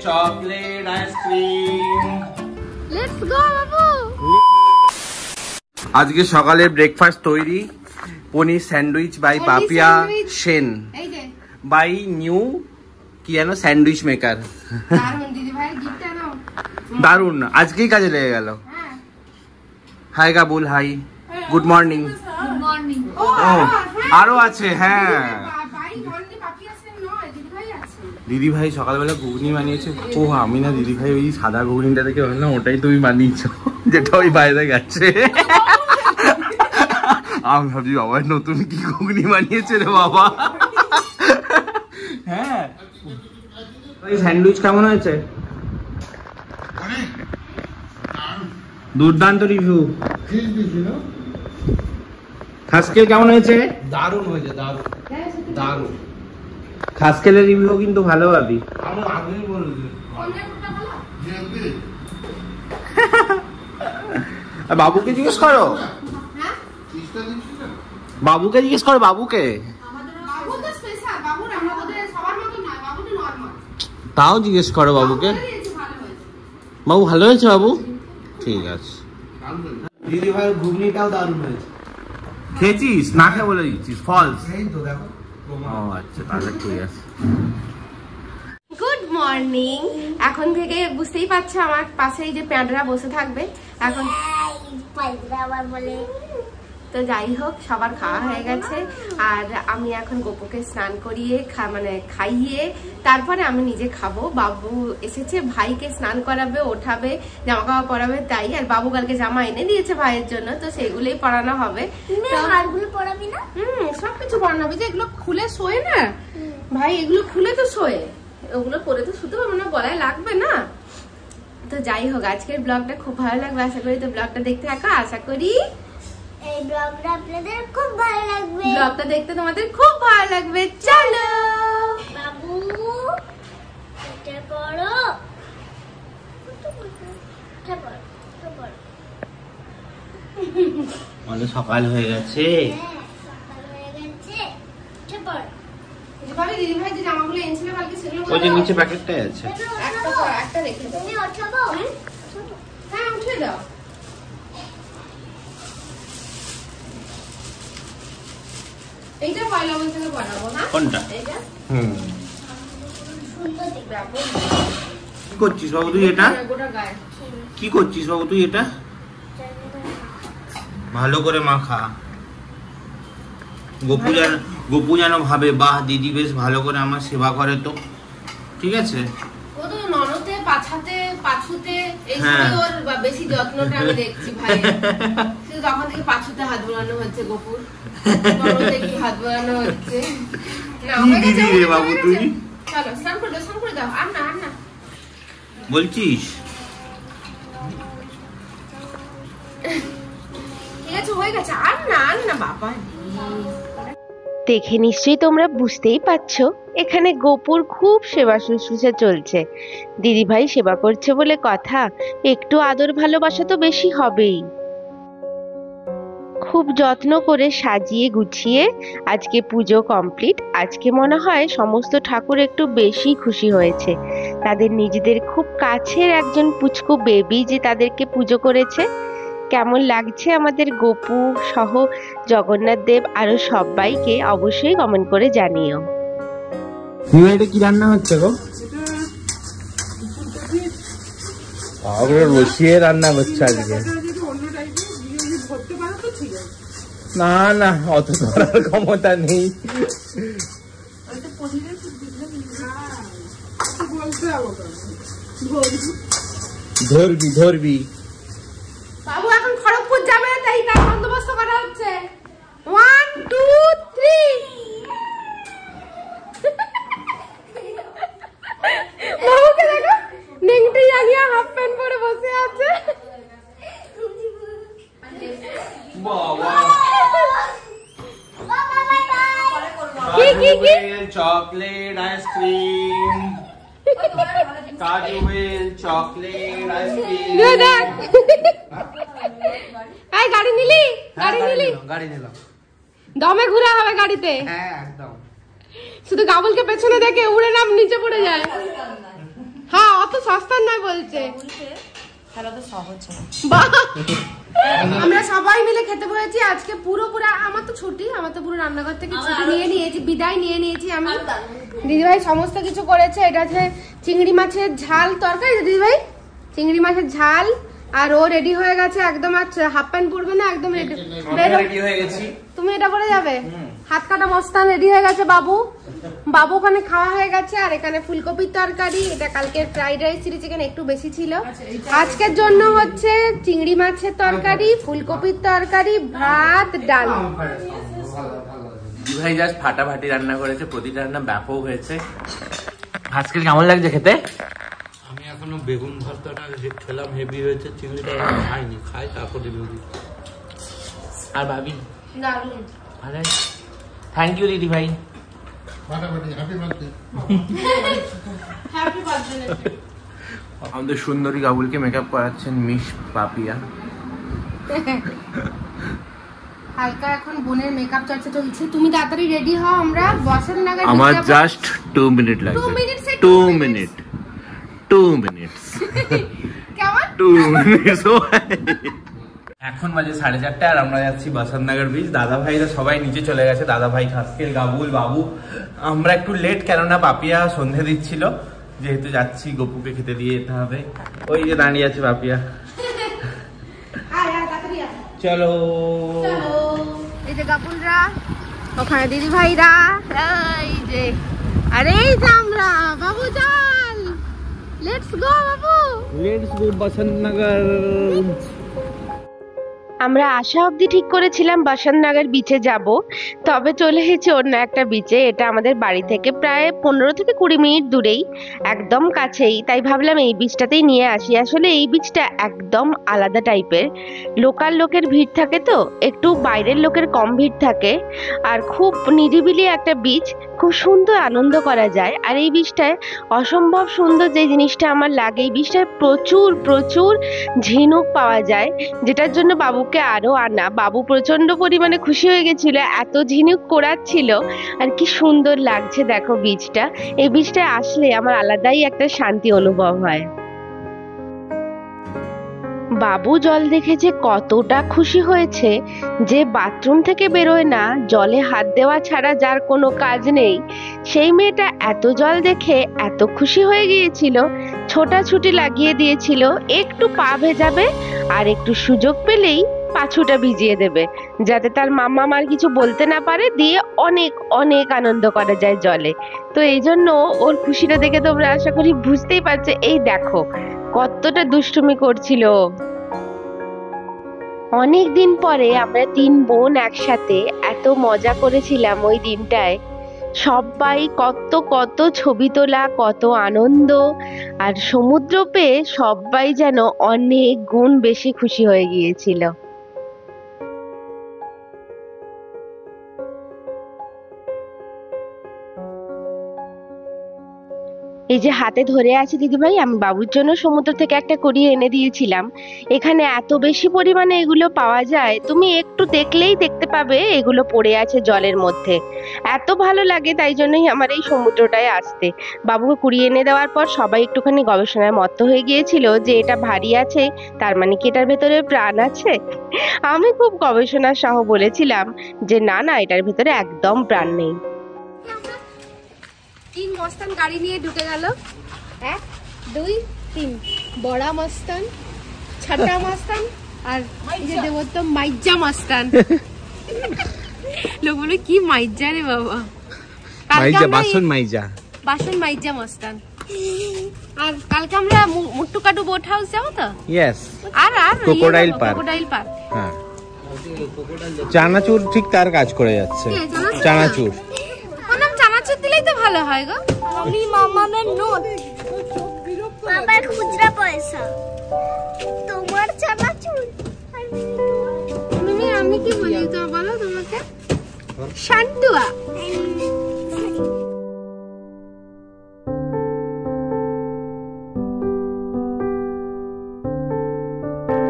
Chocolate ice cream. Let's go বাবু। আজকে সকালে breakfast তৈরি, paneer sandwich by Papiya Sen by new কি জানো স্যান্ডউইচ মেকার। দারুন, আজকেই কাজে লেগে গেল। Hi Kabul, hi, good morning. ও আরো আছে, হ্যাঁ দিদি ভাই সকালবেলা ঘুগনি বানিয়েছে। ও আমি না দিদি ভাই ওই সাদা ঘুগনিটা দেখে ভাবলাম ওটাই তুমি বানিয়েছো, যেটা ওই বাইরে গেছে। আমি ভাবছি বাবা নতুন কি ঘুগনি বানিয়েছে রে বাবা। হ্যাঁ ওই স্যান্ডউইচ কেমন হয়েছে? দুর্দান্ত রিভিউ। খাসকেল কেমন হয়েছে? দারুণ হয়েছে, দারুণ দারুণ। খাসকেলের রিভিউ কিন্তু ভালো পাবি। আমি আগেই বলেছি বাবুকে জিজ্ঞেস করো, বাবুকে জিজ্ঞেস করো, বাবুকে। তাও জিজ্ঞেস করো বাবুকে। বাবু ভালো হয়েছে বাবু? ঠিক আছে। দিদি ভাইয়ের ঘুগনিটাও দারুণ হয়েছে। খেয়েছিস? না খেয়ে বলে দিচ্ছিস ফলস। এই তো দেখো। ও আচ্ছা, তাহলে ঠিক আছে। Good morning. এখন থেকে বুঝতেই পারছো আমার পাশে এই যে প্যান্ডরা বসে থাকবে এখন। তো যাই হোক, সবার খাওয়া হয়ে গেছে আর আমি এখন গোপুকে স্নান করিয়ে খাইয়ে তারপরে আমি নিজে খাবো। বাবু এসেছে, ভাইকে স্নান করাবে, ওঠাবে, জামা কাপড় পরাবে, তাই। আর বাবু কালকে জামা এনে দিয়েছে ভাইয়ের জন্য, তো সেগুলোই পরানো হবে। সবকিছু পরানো হবে, যে এগুলো খুলে শোয় না ভাই, এগুলো খুলে তো শোয়, ওগুলো পরে তো শুতে পারবো না, গলায় লাগবে না। তো যাই হোক, আজকের ব্লগটা খুব ভালো লাগবে আশা করি। তো ব্লগটা দেখতে থাকো, আশা করি এই ব্লগটা আপনাদের খুব ভালো লাগবে, ব্লগটা দেখতে তোমাদের খুব ভালো লাগবে। চলো বাবু এটা করো, মানে সকাল হয়ে গেছে। দিদি ভাই যে জামাগুলো এনেছিল কালকে সেগুলো ওই যে নিচে প্যাকেটটাই আছে, একটা রেখে দাও। তুমি ওঠাবো? হ্যাঁ উঠে দাও। এইটা পয়লা বৈশাখে বানাবো না? কোনটা? এইটা সুন্দর দেখবে। কি করছিস বাবু তুই এটা? গোটা গায়ে। কি করছিস বাবু তুই এটা? ভালো করে মাখা। গোপু যেন ভাবে বাহ দিদি বেশ ভালো করে আমার সেবা করে। তো ঠিক আছে, ও তো ননদে পাছুতে এইসবই ওর বেশি যত্নটা আমি দেখছি ভাই। শুধু তখন থেকে পাছুতে হাত বোলানো হচ্ছে গোপুর, ননদে কি হাত বোলানো হচ্ছে না। কি দিদি রে বাবু তুই? চলো স্নান করে দাও। আর না বলছিস? ঠিক আছে, হয়ে গেছে। আর না বাবা। দেখে নিশ্চয়ই তোমরা বুঝতেই পারছো এখানে গোপুর খুব সেবা শুশ্রূষা চলছে। দিদিভাই সেবা করছে বলে কথা, একটু আদর ভালোবাসা তো বেশি হবেই। খুব যত্ন করে সাজিয়ে গুছিয়ে আজকে পুজো কমপ্লিট। আজকে মনে হয় সমস্ত ঠাকুর একটু বেশি খুশি হয়েছে। তাদের নিজেদের খুব কাছের একজন পুচকু বেবি যে তাদেরকে পুজো করেছে। কেমন লাগছে আমাদের গোপু সহ জগন্নাথ দেব আরো সবাইকে অবশ্যই কমেন্ট করে জানিও। এটা কি রান্না হচ্ছে গো? বসিয়ে রান্না করছে আজকে। না না, অত ধরার ক্ষমতা নেই। ধরবি। বাবু এখন খড়গপুর যাবে, তাই তার বন্দোবস্ত করা হচ্ছে। 1 2 3 বাবুকে দেখো, নেংটি জাগিয়ে হাফ প্যান্ট পরে বসে আছে। কি চকলেট আইসক্রিম, কাজু বেল চকলেট আইসক্রিম। গাড়ি নিলি? গাড়ি নিলাম। দমে ঘুরা হবে গাড়িতে। হ্যাঁ একদম। শুধু গাবলকে পেছনে দেখে উড়ে নাম নিচে পড়ে যায়। হ্যাঁ অত সস্তা নয় বলছে। তাহলে তো সহজ হয়। আমরা সবাই মিলে খেতে বসেছি আজকে পুরো আমার তো ছুটি, আমার তো পুরো রান্নাঘর থেকে ছুটি নিয়ে নিয়েছি, বিদায় নিয়ে নিয়েছি আমি। দিদিভাই সমস্ত কিছু করেছে। এটা হচ্ছে চিংড়ি মাছের ঝাল তরকারি, দিদিভাই চিংড়ি মাছের ঝাল। আর ও রেডি হয়ে গেছে একদম, আর হাফ প্যান্ট পরবে না, একদম রেডি হয়ে গেছি। তুমি এটা পরে যাবে? হাত কাটা মস্তান রেডি হয়ে গেছে বাবু। বাবু ওখানে খাওয়া হয়ে গেছে। আর এখানে ফুলকপির তরকারি, এটা কালকের ফ্রাইড রাইস চিলি চিকেন একটু বেশি ছিল, আজকের জন্য হচ্ছে চিংড়ি মাছের তরকারি, ফুলকপির তরকারি, ভাত, ডাল। ভাই জাস্ট ফাটাফাটি রান্না করেছে, প্রতিটা রান্না ব্যাপক হয়েছে। আজকে কেমন লাগছে খেতে? আমি এখনো বেগুন ভর্তাটা খেলাম, হেভি হয়েছে। চিংড়িটা খাইনি, খাই তারপর রিভিউ দিই। আর ভাবি দারুণ। ভালো, থ্যাংক ইউ দিদি ভাই। আমাদের সুন্দরী গাবুলকে মেকআপ করাচ্ছেন মিস পাপিয়া। হালকা এখন বোনের মেকআপ চর্চা চলছে। তুমি তাড়াতাড়ি রেডি হও, আমরা বসেন নাগাদ। আমার জাস্ট 2 মিনিট লাগবে। 2 মিনিট 2 মিনিটস কেমন 2 মিনিটস। এখন বাজে 4:30 আর আমরা যাচ্ছি বসন্তনগর বিচ। দাদা ভাইরা সবাই নিচে চলে গেছে, দাদা ভাই, খাসকেল, গাবুল, বাবু। আমরা একটু লেট, কেননা পাপিয়া সন্ধে দিচ্ছিল, যেহেতু যাচ্ছি গপুকে খেতে দিয়ে যেতে হবে। ওই যে দাঁড়িয়ে আছে পাপিয়া। চলো এই যে গাবুলরা, ওখানে দিদি ভাইরা, এই যে, আরে এই যে আমরা। বাবু চল, let's go Babu, let's go বসন্তনগর। আমরা আসা অবধি ঠিক করেছিলাম বসন্তনগর বিচে যাব, তবে চলে এসেছি অন্য একটা বিচে। এটা আমাদের বাড়ি থেকে প্রায় 15 থেকে 20 মিনিট দূরেই, একদম কাছেই। তাই ভাবলাম এই বিচটাতেই নিয়ে আসি। আসলে এই বিচটা একদম আলাদা টাইপের, লোকাল লোকের ভিড় থাকে, তো একটু বাইরের লোকের কম ভিড় থাকে। আর খুব নিরিবিলি একটা বিচ, খুব সুন্দর আনন্দ করা যায়। আর এই বিচটায় অসম্ভব সুন্দর যে জিনিসটা আমার লাগে, এই বিচটায় প্রচুর প্রচুর ঝিনুক পাওয়া যায়, যেটার জন্য বাবুকে আরো আনা। বাবু প্রচন্ড পরিমাণে খুশি হয়ে গেছিল, এত ঝিনুক কোড়াচ্ছিল। আর কি সুন্দর লাগছে দেখো বিচটা। এই বিচটায় আসলে আমার আলাদাই একটা শান্তি অনুভব হয়। বাবু জল দেখে যে কতটা খুশি হয়েছে, যে বাথরুম থেকে বেরোয় না, জলে হাত দেওয়া ছাড়া যার কোনো কাজ নেই, সেই মেয়েটা এত জল দেখে এত খুশি হয়ে গিয়েছিল, ছোটাছুটি লাগিয়ে দিয়েছিল। একটু পা ভেজাবে আর একটু সুযোগ পেলেই পাছুটা ভিজিয়ে দেবে, যাতে তার মাম্মা আর কিছু বলতে না পারে, দিয়ে অনেক অনেক আনন্দ করা যায় জলে। তো এই জন্য ওর খুশিটা দেখে তোমরা আশা করি বুঝতেই পারছো। এই দেখো কতটা দুষ্টুমি করছিল। অনেক দিন পরে আমরা 3 বোন একসাথে এত মজা করেছিলাম ওই দিনটায়। সবাই কত কত ছবি তোলা, কত আনন্দ। আর সমুদ্র পেয়ে সবাই যেন অনেক গুণ বেশি খুশি হয়ে গিয়েছিল। এই যে হাতে ধরে আছে দিদিভাই, আমি বাবুর জন্য সমুদ্র থেকে একটা কুড়িয়ে এনে দিয়েছিলাম। এখানে এত বেশি পরিমাণে এগুলো পাওয়া যায়, তুমি একটু দেখলেই দেখতে পাবে এগুলো পড়ে আছে জলের মধ্যে। এত ভালো লাগে, তাই জন্যই আমার এই সমুদ্রটায় আসতে। বাবুকে কুড়িয়ে এনে দেওয়ার পর সবাই একটুখানি গবেষণায় মত্ত হয়ে গিয়েছিল যে এটা ভারী আছে, তার মানে কি এটার ভেতরে প্রাণ আছে। আমি খুব গবেষণা সহ বলেছিলাম যে না না, এটার ভেতরে একদম প্রাণ নেই। 3 মস্তান গাড়ি নিয়ে ঢুকে গেল। 1 2 3 বড়া মস্তান, ছাটা মস্তান, আর এই যে দেবোত্তম মাইজা মস্তান। লোক বলে কি মাইজা রে বাবা, মাইজা বাসন, মাইজা বাসন মাইজা মস্তান। আর কালকে আমরা মুট্টুকাটু বোট হাউস যাবো তো। ইয়েস, আর ক্রোকোডাইল পার্ক। ক্রোকোডাইল পার্ক, হ্যাঁ। চানাচুর ঠিক তার কাজ করে যাচ্ছে। চানাচুর, চানাচুর দিলেই তো ভালো হয় গো। আমি মামামের নোট, বাবার খুচরা পয়সা, তোমার চানাচুর। আমি কি বলি তো বলো তোমাকে? শান্তুয়া।